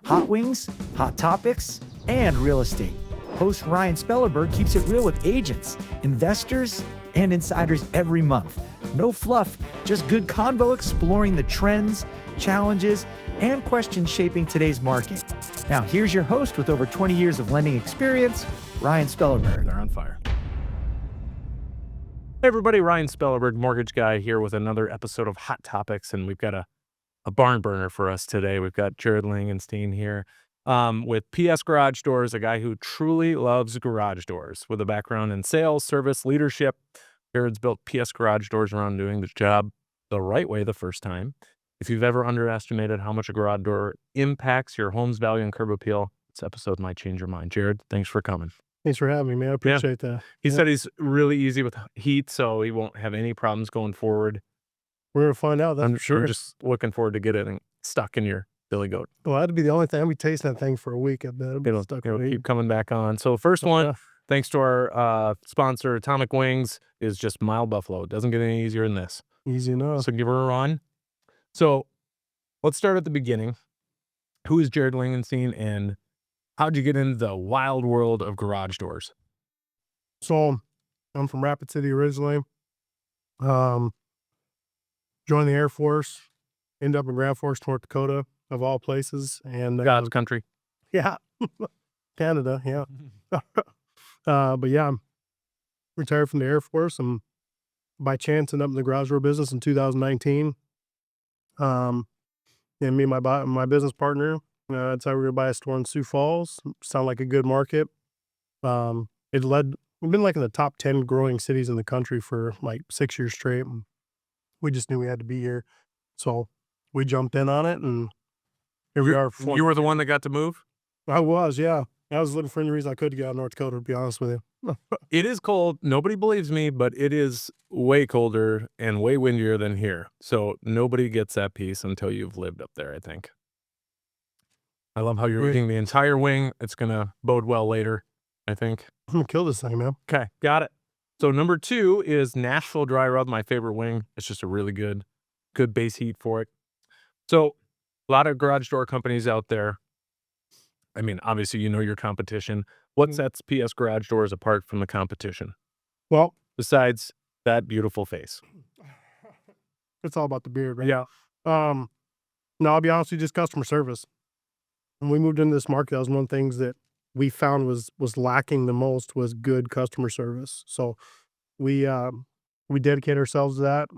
hot wings, hot topics, and real estate. Host Ryan Spellerberg keeps it real with agents, investors, and insiders every month. No fluff, just good convo exploring the trends, challenges, and questions shaping today's market. Now, here's your host with over 20 years of lending experience, Ryan Spellerberg. They're on fire. Hey everybody, Ryan Spellerberg, mortgage guy, here with another episode of Hot Topics, and we've got a barn burner for us today. We've got Jared Langenstein here with PS Garage Doors, a guy who truly loves garage doors with a background in sales, service, leadership. Jared's built PS Garage Doors around doing the job the right way the first time. If you've ever underestimated how much a garage door impacts your home's value and curb appeal, this episode might change your mind. Jared, thanks for coming. Thanks for having me, man. I appreciate that. He said he's really easy with heat, so he won't have any problems going forward. We're going to find out, that's for sure. I'm just looking forward to getting stuck in your Billy Goat. Well, that'd be the only thing. I'll be tasting that thing for a week, I bet. It'll keep coming back on. So the first one, thanks to our sponsor, Atomic Wings, is just mild buffalo. It doesn't get any easier than this. Easy enough. So give her a run. So let's start at the beginning. Who is Jared Langenstein, and how'd you get into the wild world of garage doors? So I'm from Rapid City originally. Joined the Air Force, ended up in Grand Forks, North Dakota, of all places. And God's country. Yeah. Canada, yeah. But yeah, I'm retired from the Air Force, and by chance ended up in the garage door business in 2019. And me and my business partner, that's how we were going to buy a store in Sioux Falls. Sounded like a good market. We've been like in the top 10 growing cities in the country for like 6 years straight. And we just knew we had to be here. So we jumped in on it, and here we are. You were the one that got to move? I was, yeah. I was looking for any reason I could to get out of North Dakota, to be honest with you. It is cold. Nobody believes me, but it is way colder and way windier than here. So nobody gets that piece until you've lived up there, I think. I love how you're eating the entire wing. It's going to bode well later, I think. I'm going to kill this thing, man. Okay, got it. So number 2 is Nashville Dry Rub, my favorite wing. It's just a really good base heat for it. So a lot of garage door companies out there. I mean, obviously, you know your competition. What sets PS Garage Doors apart from the competition? Well, besides that beautiful face. It's all about the beard, right? Yeah. No, I'll be honest with you, just customer service. When we moved into this market, that was one of the things that we found was lacking the most, was good customer service. So we dedicate ourselves to that.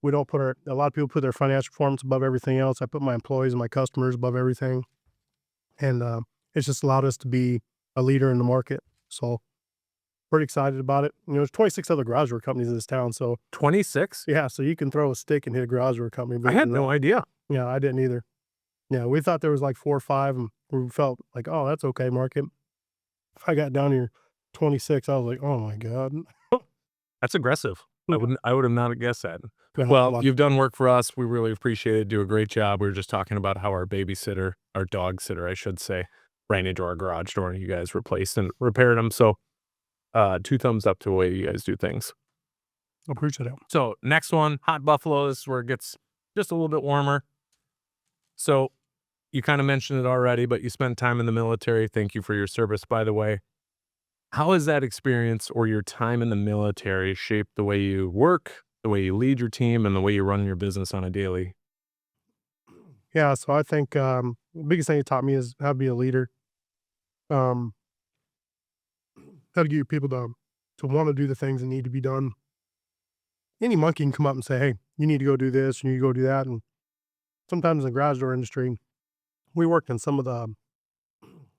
We don't a lot of people put their financial performance above everything else. I put my employees and my customers above everything. And it's just allowed us to be a leader in the market. So pretty excited about it. You know, there's 26 other garage door companies in this town. So 26? Yeah. So you can throw a stick and hit a garage door company. I had no idea. Yeah, I didn't either. Yeah, we thought there was like 4 or 5, and we felt like, oh, that's okay market. If I got down here 26, I was like, oh my God. That's aggressive. I would have not guessed that. Well, you've done work for us. We really appreciate it. Do a great job. We were just talking about how our babysitter, our dog sitter, I should say, ran into our garage door, and you guys replaced and repaired them. So 2 thumbs up to the way you guys do things. Appreciate it. So next one, hot buffalo. This is where it gets just a little bit warmer. So you kind of mentioned it already, but you spent time in the military. Thank you for your service, by the way. How has that experience or your time in the military shaped the way you work, the way you lead your team, and the way you run your business on a daily? Yeah, so I think the biggest thing it taught me is how to be a leader. How to get your people to want to do the things that need to be done. Any monkey can come up and say, hey, you need to go do this, you need to go do that. And sometimes in the garage door industry, we worked in some of the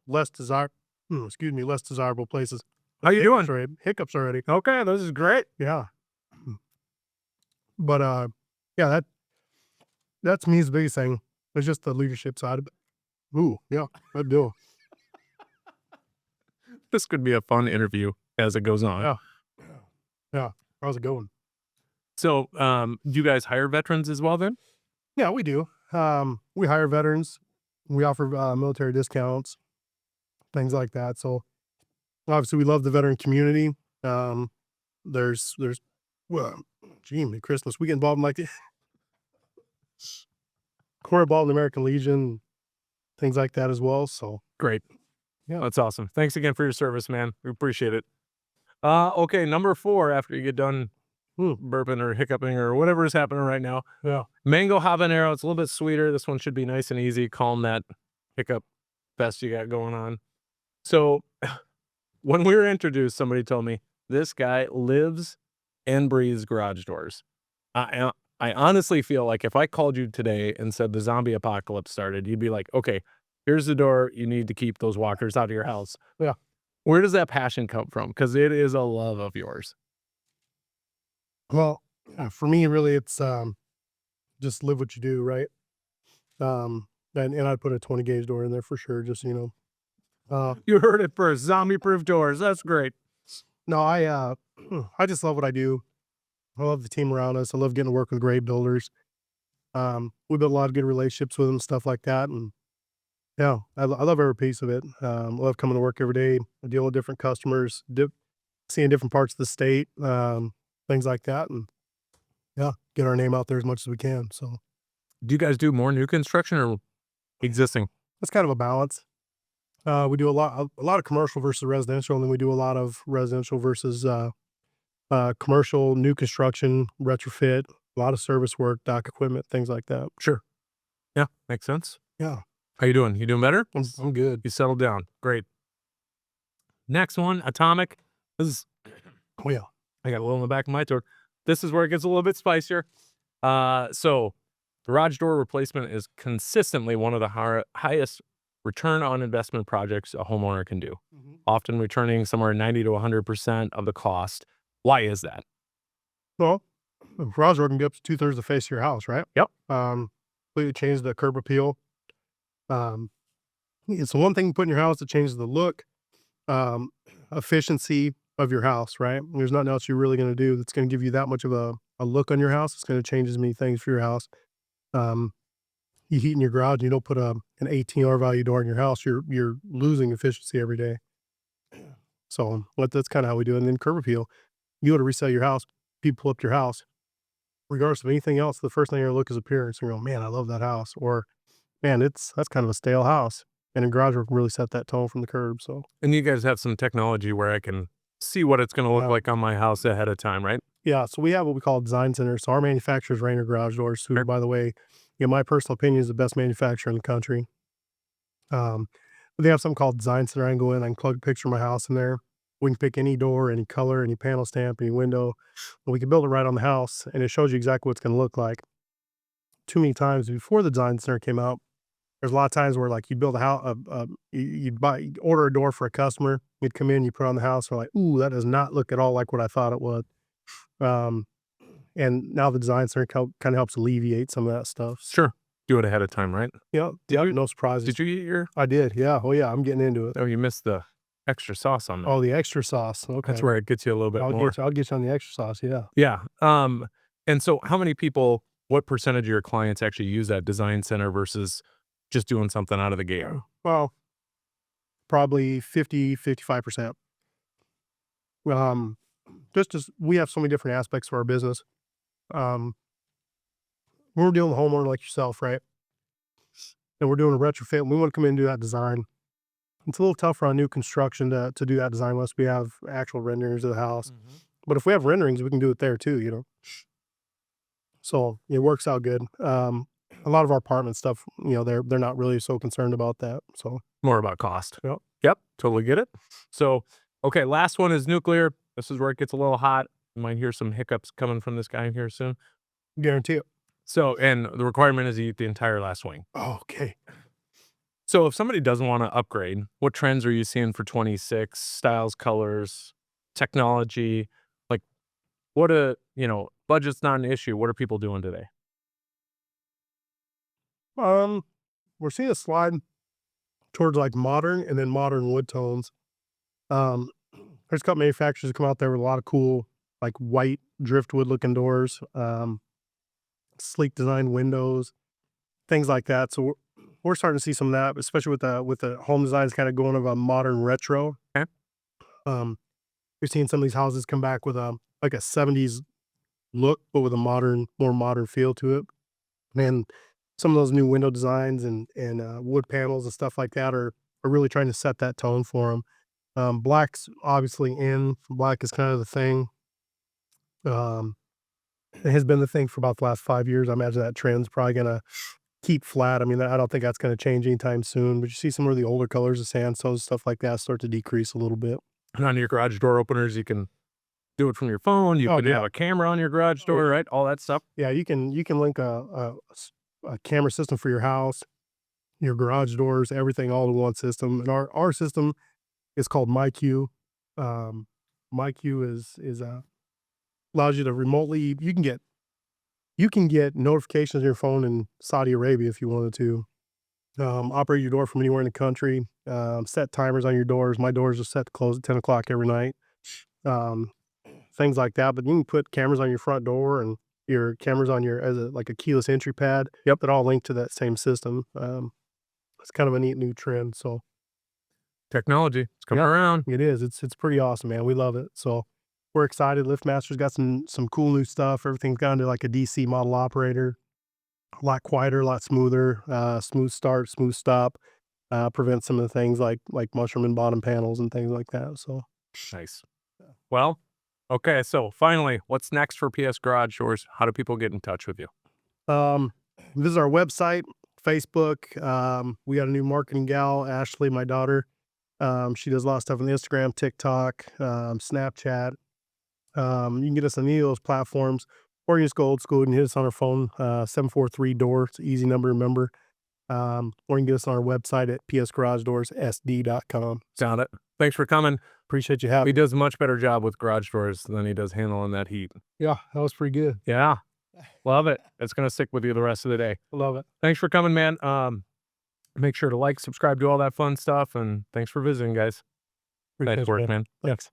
less desirable places. How you doing? Hiccups already. Okay, this is great. Yeah. But yeah, that's me is the biggest thing. It's just the leadership side of it. Ooh, yeah, I'd do. This could be a fun interview as it goes on. Yeah. How's it going? So, do you guys hire veterans as well then? Yeah, we do. We hire veterans. We offer military discounts, things like that. So obviously we love the veteran community. There's Christmas, we get involved in like we're involved in the American Legion. things like that as well. So Great. Yeah. That's awesome. Thanks again for your service, man. We appreciate it. Okay, number 4, after you get done burping or hiccuping or whatever is happening right now. yeah, Mango habanero. It's a little bit sweeter. This one should be nice and easy. Calm that hiccup fest you got going on. So when we were introduced, somebody told me this guy lives and breathes garage doors. I honestly feel like if I called you today and said the zombie apocalypse started, you'd be like, okay, here's the door. You need to keep those walkers out of your house. Yeah. Where does that passion come from? Because it is a love of yours. well, for me, really, it's just live what you do, right? And I'd put a 20 gauge door in there for sure. Just You heard it first. Zombie-proof doors. That's great. no, I just love what I do. I love the team around us. I love getting to work with great builders. We built a lot of good relationships with them, stuff like that, and yeah, I love every piece of it. I love coming to work every day. I deal with different customers, seeing different parts of the state, things like that, and yeah, get our name out there as much as we can. So Do you guys do more new construction or existing? that's kind of a balance. We do a lot of commercial versus residential, and then we do a lot of residential versus commercial, new construction, retrofit, a lot of service work, dock equipment, things like that. Sure. Yeah, makes sense. Yeah, How you doing? You doing better? I'm good. You settled down. Great. Next one, atomic. This is, Oh yeah, I got a little in the back of my throat. This is where it gets a little bit spicier. So garage door replacement is consistently one of the highest return on investment projects a homeowner can do. Often returning somewhere 90 to 100% of the cost. Why is that? well, a garage door can get up to 2/3 the face of your house, right? Yep. Completely change the curb appeal. It's the one thing you put in your house that changes the look, efficiency of your house, right? There's nothing else you're really going to do that's going to give you that much of a look on your house. It's going to change as many things for your house. You heat in your garage, and you don't put an 18 R value door in your house, you're losing efficiency every day. So that's kind of how we do it. And then curb appeal, you go to resell your house, people pull up to your house, regardless of anything else, the first thing you're gonna look is appearance. And go, man, I love that house, or man, that's kind of a stale house. And a garage door can really set that tone from the curb. So And you guys have some technology where I can see what it's going to look Yeah. like on my house ahead of time, right? yeah, so we have what we call design centers. So our manufacturers Rainer Garage Doors, who, by the way, in my personal opinion, is the best manufacturer in the country. But they have something called design center. I can go in, I can plug a picture of my house in there. We can pick any door, any color, any panel stamp, any window, and we can build it right on the house, and it shows you exactly what it's going to look like. Too many times before the design center came out, there's a lot of times where like you build a house, you'd order a door for a customer, you'd come in, you put it on the house, and like, ooh, that does not look at all like what I thought it would. And now the design center kind of helps alleviate some of that stuff. Sure. Do it ahead of time, right? Yeah, no surprises. Did you eat your? I did, yeah. Oh yeah, I'm getting into it. Oh, you missed the extra sauce on that. Oh, the extra sauce. Okay, That's where it gets you a little bit more. I'll get you on the extra sauce. Yeah. Yeah. And so how many people, what percentage of your clients actually use that design center versus just doing something out of the gate? Well, probably 55%. Just as we have so many different aspects to our business. When we're dealing with a homeowner like yourself, right? And we're doing a retrofit, and we want to come in and do that design. It's a little tougher on new construction to do that design unless we have actual renderings of the house. But if we have renderings, we can do it there too, you know? So it works out good. A lot of our apartment stuff, you know, they're not really so concerned about that. So More about cost. Yep. Yep. Totally get it. So, okay. Last one is nuclear. This is where it gets a little hot. You might hear some hiccups coming from this guy here soon. guarantee it. So, and the requirement is you eat the entire last wing. Oh, okay. So if somebody doesn't want to upgrade, what trends are you seeing for 26? Styles, colors, technology? Like budget's not an issue. What are people doing today? We're seeing a slide towards like modern and then modern wood tones. There's a couple manufacturers that come out there with a lot of cool, like white driftwood looking doors, sleek design windows, things like that. So we're starting to see some of that, especially with the home designs kind of going of a modern retro. Okay. You're seeing some of these houses come back with like a 70s look, but with a more modern feel to it. And some of those new window designs and wood panels and stuff like that are really trying to set that tone for them. Black's obviously in. Black is kind of the thing. It has been the thing for about the last 5 years. I imagine that trend's probably gonna keep flat. I mean, I don't think that's gonna change anytime soon. But you see some of the older colors of sandstones, stuff like that, start to decrease a little bit. And on your garage door openers, you can do it from your phone. You Oh, can yeah. have a camera on your garage door, right? All that stuff. Yeah, you can link a camera system for your house, your garage doors, everything all in one system. And our system is called MyQ. MyQ is allows you to remotely. You can get notifications on your phone in Saudi Arabia if you wanted to. Operate your door from anywhere in the country. Set timers on your doors. My doors are set to close at 10 o'clock every night. Things like that. But you can put cameras on your front door and your cameras on your like a keyless entry pad. Yep. That all link to that same system. It's kind of a neat new trend. So Technology, it's coming around. it is. It's pretty awesome, man. We love it. So we're excited. LiftMaster's got some cool new stuff. Everything's gone to like a DC model operator. A lot quieter, a lot smoother. Smooth start, smooth stop. Prevent some of the things like mushroom and bottom panels and things like that. So Nice. Well, okay. So finally, what's next for PS Garage Doors? How do people get in touch with you? visit our website, Facebook. We got a new marketing gal, Ashley, my daughter. She does a lot of stuff on Instagram, TikTok, Snapchat. You can get us on any of those platforms, or you just go old school and hit us on our phone, 743-DOOR. It's an easy number to remember. Or you can get us on our website at psgaragedoorssd.com. Got it. Thanks for coming. Appreciate you having He me. does a much better job with garage doors than he does handling that heat. Yeah, that was pretty good. Yeah. Love it. It's going to stick with you the rest of the day. I love it. Thanks for coming, man. Make sure to like, subscribe, do all that fun stuff. And thanks for visiting, guys. Appreciate Nice it, work, man. Thanks.